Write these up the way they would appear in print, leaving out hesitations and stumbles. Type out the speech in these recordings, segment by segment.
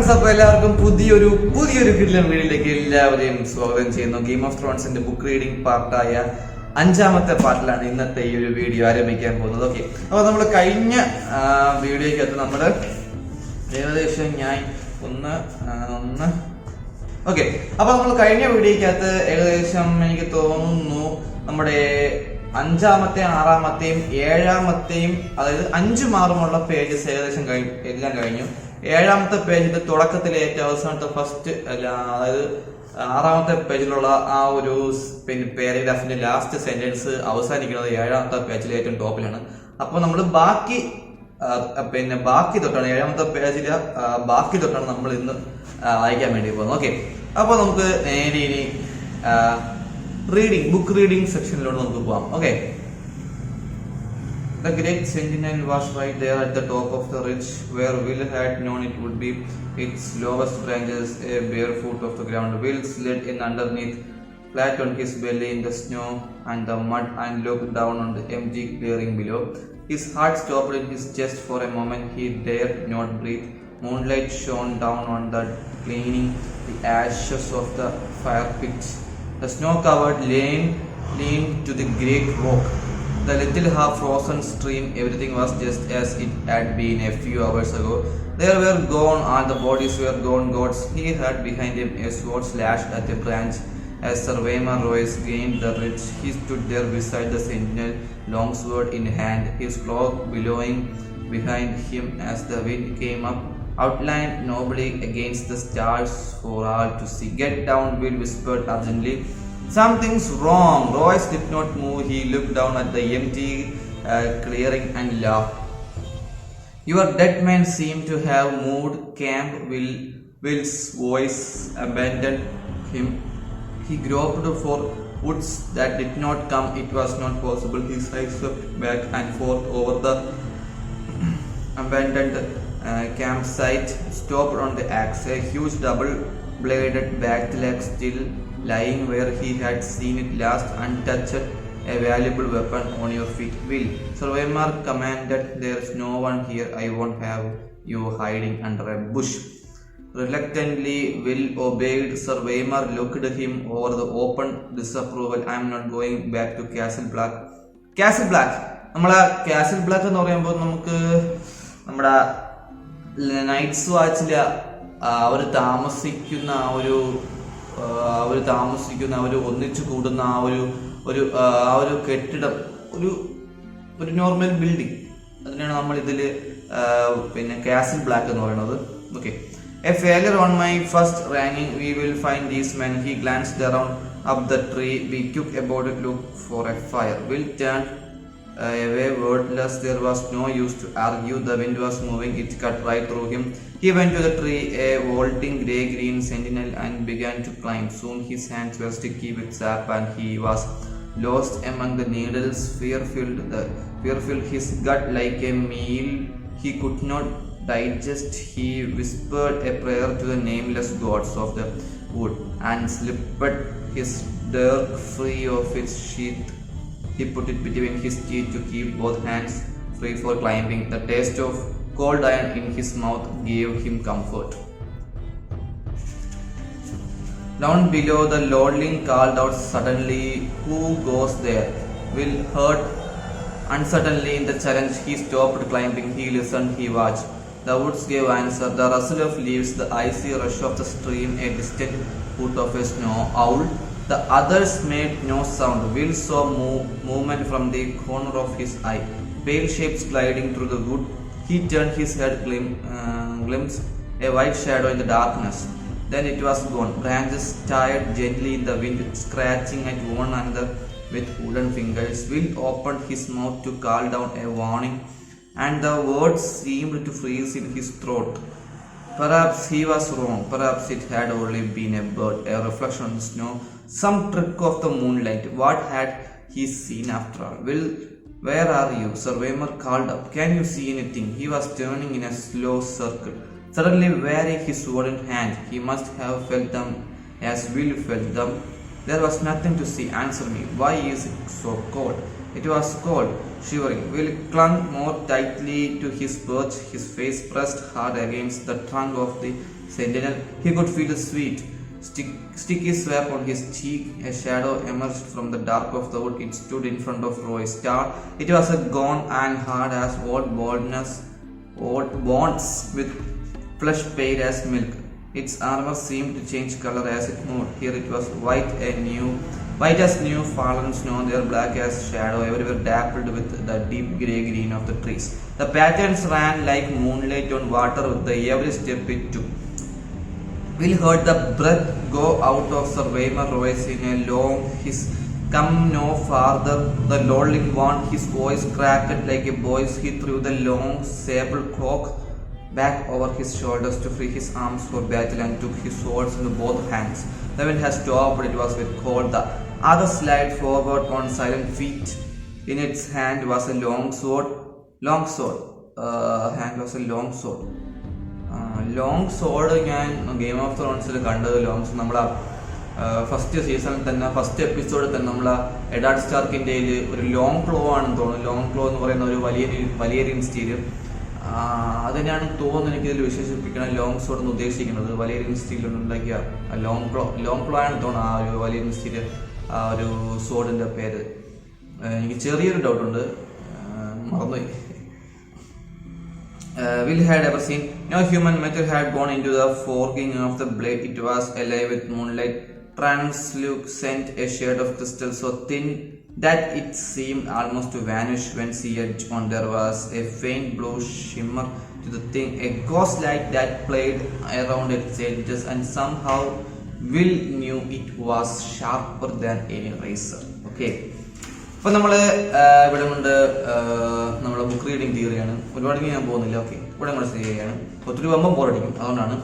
Friends, അപ്പോൾ എല്ലാവർക്കും പുതിയൊരു കിടിലൻ വീഡിയോയിലേക്ക് എല്ലാവരെയും സ്വാഗതം ചെയ്യുന്നു. ഗെയിം ഓഫ് ത്രോൺസിന്റെ ബുക്ക് റീഡിംഗ് പാർട്ടായ 5ാമത്തെ പാർട്ടിലാണ് ഇന്നത്തെ ഈ ഒരു വീഡിയോ ആരംഭിക്കാൻ പോകുന്നത്. ഓക്കെ, അപ്പോൾ നമ്മൾ കഴിഞ്ഞ വീഡിയോയ്ക്കകത്ത് നമ്മൾ ഏകദേശം ഓക്കെ, അപ്പൊ നമ്മൾ കഴിഞ്ഞ വീഡിയോയ്ക്കകത്ത് ഏകദേശം എനിക്ക് തോന്നുന്നു നമ്മുടെ 5ാമത്തെയും 6ാമത്തെയും 7ാമത്തെയും അതായത് 5 മാറുമുള്ള പേജസ് ഏകദേശം എല്ലാം കഴിഞ്ഞു. 7ാമത്തെ പേജിന്റെ തുടക്കത്തിലെ ഏറ്റവും അവസാനത്തെ ഫസ്റ്റ് അതായത് 6ാമത്തെ പേജിലുള്ള ആ ഒരു പാരഗ്രാഫിന്റെ ലാസ്റ്റ് സെന്റൻസ് അവസാനിക്കുന്നത് 7ാമത്തെ പേജിലെ ഏറ്റവും ടോപ്പിലാണ്. അപ്പൊ നമ്മൾ ബാക്കി തൊട്ടാണ് 7ാമത്തെ പേജിലെ ബാക്കി തൊട്ടാണ് നമ്മൾ ഇന്ന് വായിക്കാൻ വേണ്ടി പോകുന്നത്. ഓക്കെ, അപ്പൊ നമുക്ക് നേരെ ഇനി ബുക്ക് റീഡിംഗ് സെക്ഷനിലോട്ട് നമുക്ക് പോവാം. Okay, The great sentinel was right there at the top of the ridge, where Will had known it would be. Its lowest branches a bare foot of the ground. Will slid in underneath, flat on his belly in the snow and the mud, and looked down on the empty clearing below. His heart stopped in his chest for a moment. He dared not breathe. Moonlight shone down on the cleaning the ashes of the fire pit. The snow-covered lane leaned to the great rock. The little half-frozen stream, everything was just as it had been a few hours ago. They were gone, all the bodies were gone. Gods he heard behind him, a sword slashed at a branch. As Sir Waymar Royce gained the ridge, he stood there beside the sentinel, long sword in hand, his cloak billowing behind him as the wind came up, outlined nobly against the stars for all to see. "Get down," Will whispered urgently. "Something's wrong." Royce did not move. He looked down at the empty clearing and laughed. "Your dead men seem to have moved camp." Will's voice abandoned him. He groped for woods that did not come. It was not possible. His eyes swept back and forth over the abandoned campsite, stopped on the axe, a huge double-bladed backed axe still lying where he had seen it last, untouched, a valuable weapon. "On your feet, Will," Sir Waymar commanded. "There's no one here. I won't have you hiding under a bush." Reluctantly, Will obeyed. Sir Waymar looked him over the open disapproval. "I'm not going back to Castle Black." നമ്മളെ castle black എന്ന് പറയുമ്പോൾ നമുക്ക് നമ്മുടെ nights വാച്ചില് അവര് താമസിക്കുന്ന അവര് ഒന്നിച്ചു കൂടുന്ന ആ ഒരു കെട്ടിടം, ഒരു നോർമൽ ബിൽഡിംഗ്, അതിനാണ് നമ്മൾ ഇതില് കാസിൽ ബ്ലാക്ക് എന്ന് പറയുന്നത്. Okay, "A failure on my first ranking. We will find these men." He glanced around up the tree. "We took about a look for a fire." Will turned away wordless. There was no use to argue. The wind was moving. It cut right through him. He went to the tree, a vaulting grey-green sentinel, and began to climb. Soon his hands were sticky with sap and he was lost among the needles. Fear filled his gut like a meal he could not digest. He whispered a prayer to the nameless gods of the wood and slipped his dirk free of its sheath. He put it between his teeth to keep both hands free for climbing. The taste of cold iron in his mouth gave him comfort. Down below, the lordling called out suddenly, "Who goes there?" Will heard uncertainly in the challenge. He stopped climbing. He listened. He watched. The woods gave answer. The rustle of leaves, the icy rush of the stream, a distant hoot of a snow owl. The others made no sound. Will saw movement from the corner of his eye, pale shapes gliding through the wood. He turned his head, glimpsed a white shadow in the darkness. Then it was gone. Branches stirred gently in the wind, scratching at one another with wooden fingers. Will opened his mouth to call down a warning, and the words seemed to freeze in his throat. Perhaps he was wrong. Perhaps it had only been a bird, a reflection on the snow, some trick of the moonlight. What had he seen after all? "Will, where are you?" Sir Waymar called up. "Can you see anything?" He was turning in a slow circle, suddenly wearing his sword in hand. He must have felt them as Will felt them. "There was nothing to see. Answer me. Why is it so cold?" It was cold. Shivering, Will clung more tightly to his perch, his face pressed hard against the trunk of the sentinel. He could feel the sweet, sticky swap on his cheek. A shadow emerged from the dark of the wood. It stood in front of Roy Star. It was a gaunt and hard as old bones with flesh pale as milk. Its armor seemed to change color as it moved. Here it was white as new fallen snow, there black as shadow, everywhere dappled with the deep grey green of the trees. The patterns ran like moonlight on water with the every step it took. Will heard the breath go out of Sir Waymar Royce in a long hiss. Come no farther, the lolling one. His voice cracked like a boy's. He threw the long sable cloak back over his shoulders to free his arms for battle and took his swords in both hands. The wind had stopped, it was with cold. The other slid forward on silent feet. In its hand was a long sword. Long sword ഞാൻ game of ത്രോൺസിൽ കണ്ടത് നമ്മൾ first സീസണിൽ തന്നെ first എപ്പിസോഡിൽ തന്നെ നമ്മൾ Eddard സ്റ്റാർക്കിൻ്റെ ഒരു long ക്ലോ ആണെന്ന് തോന്നുന്നു. ലോങ് ക്ലോ എന്ന് പറയുന്ന ഒരു വലിയ സ്റ്റീല് അത് തന്നെയാണ് തോന്നുന്നു എനിക്കിതിൽ വിശേഷിപ്പിക്കണം ലോങ് സോഡ് എന്ന് ഉദ്ദേശിക്കുന്നത്. വലിയ സ്റ്റീൽ ഉണ്ടാക്കിയ ലോങ് ക്ലോ ആണെന്ന് തോന്നുന്നു ആ ഒരു വലിയ സ്റ്റീൽ ആ ഒരു സോഡിൻ്റെ പേര്. എനിക്ക് ചെറിയൊരു ഡൗട്ടുണ്ട്, മറന്നുപോയി. Will had ever seen. No human metal had gone into the forging of the blade. It was alive with moonlight, translucent, a shade of crystal so thin that it seemed almost to vanish when sea edge on. There was a faint blue shimmer to the thing, a ghost light that played around its edges, and somehow Will knew it was sharper than a razor. Okay. അപ്പോൾ നമ്മൾ ഇവിടെ കൊണ്ട് നമ്മുടെ book reading തിയറിയാണ്. ഒരുപാട് ഞാൻ പോകുന്നില്ല. Okay, ഇവിടെ നമ്മൾ സ്റ്റേ ചെയ്യാണ്. ഒത്തിരി പോകുമ്പോൾ ബോറടിക്കും, അതുകൊണ്ടാണ്.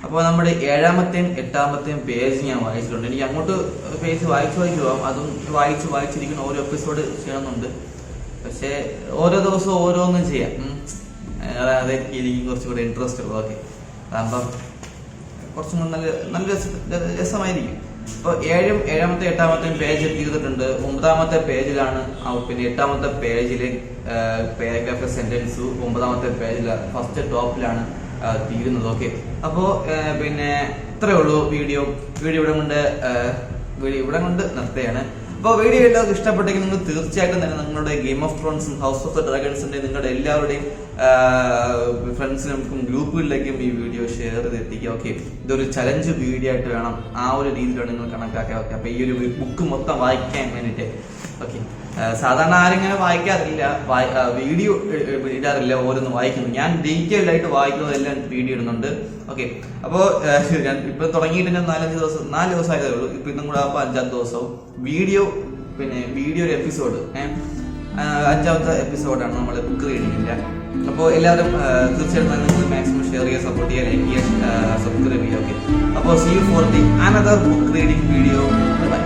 അപ്പോൾ നമ്മുടെ 7-ാമത്തെയും 8-ാമത്തെയും പേജ് ഞാൻ വായിച്ചിട്ടുണ്ട്. എനിക്ക് അങ്ങോട്ട് പേജ് വായിച്ചു പോകാം. അതും വായിച്ചിരിക്കുന്ന ഓരോ എപ്പിസോഡ് ചെയ്യണമെന്നുണ്ട്. പക്ഷേ ഓരോ ദിവസവും ഓരോന്നും ചെയ്യാം. അതെനിക്ക് എനിക്ക് കുറച്ചുകൂടെ ഇൻട്രസ്റ്റ് ഉള്ളൂ. ഓക്കെ, അതാകുമ്പം കുറച്ചും കൂടെ നല്ല രസമായിരിക്കും. ഇപ്പോൾ 7-ാം 8-ാമത്തെയും പേജ് തീർന്നിട്ടുണ്ട്. 9-ാമത്തെ പേജിലാണ് പിന്നെ 8-ാമത്തെ പേജിൽ പാരഗ്രാഫ് സെന്റൻസ് 9-ാമത്തെ പേജിൽ ഫസ്റ്റ് ടോപ്പിലാണ് തീരുന്നത്. ഓക്കെ, അപ്പോൾ പിന്നെ ഇത്രയേ ഉള്ളൂ വീഡിയോ ഇവിടെ കൊണ്ട് നിർത്തുകയാണ്. അപ്പോൾ വീഡിയോ എല്ലാവർക്കും ഇഷ്ടപ്പെട്ടെങ്കിൽ നിങ്ങൾ തീർച്ചയായിട്ടും തന്നെ നിങ്ങളുടെ ഗെയിം ഓഫ് ത്രോൺസും ഹൗസ് ഓഫ് ദ ഡ്രാഗൺസിന്റെ നിങ്ങളുടെ എല്ലാവരുടെയും ഫ്രണ്ട്സിനും ഗ്രൂപ്പുകളിലേക്കും ഈ വീഡിയോ ഷെയർ ചെയ്ത് എത്തിക്കുക. ഓക്കെ, ഇതൊരു ചലഞ്ച് വീഡിയോ ആയിട്ട് വേണം, ആ ഒരു രീതിയിലാണ് നിങ്ങൾ കണക്കാക്കുക. ഓക്കെ, അപ്പോൾ ഈ ഒരു ബുക്ക് മൊത്തം വായിക്കാൻ വേണ്ടിയിട്ട്. ഓക്കെ, സാധാരണ ആരിങ്ങനെ വായിക്കാറില്ല, വീഡിയോ ഇടാറില്ല, ഓരോന്ന് വായിക്കുന്നു. ഞാൻ ഡീറ്റെയിൽഡ് ആയിട്ട് വായിക്കുന്നതെല്ലാം വീഡിയോ ഇടുന്നുണ്ട്. ഓക്കെ, അപ്പോൾ ഞാൻ ഇപ്പൊ തുടങ്ങിയിട്ട് ഞാൻ 4 ദിവസം ആയതേ ഉള്ളൂ. ഇപ്പൊ ഇന്നും കൂടെ ആകുമ്പോൾ 5-ാമത്തെ ദിവസവും വീഡിയോ ഒരു എപ്പിസോഡ് 5-ാമത്തെ എപ്പിസോഡാണ് നമ്മൾ ബുക്ക് റീഡിങ്ങിന്റെ. അപ്പോൾ എല്ലാവരും തീർച്ചയായിട്ടും നിങ്ങൾ മാക്സിമം ഷെയർ ചെയ്യുക, സപ്പോർട്ട് ചെയ്യുക, ലൈക്ക് ചെയ്യുക, സബ്സ്ക്രൈബ് ചെയ്യുക. ഓക്കെ, അപ്പോൾ see you for the another book reading video. By.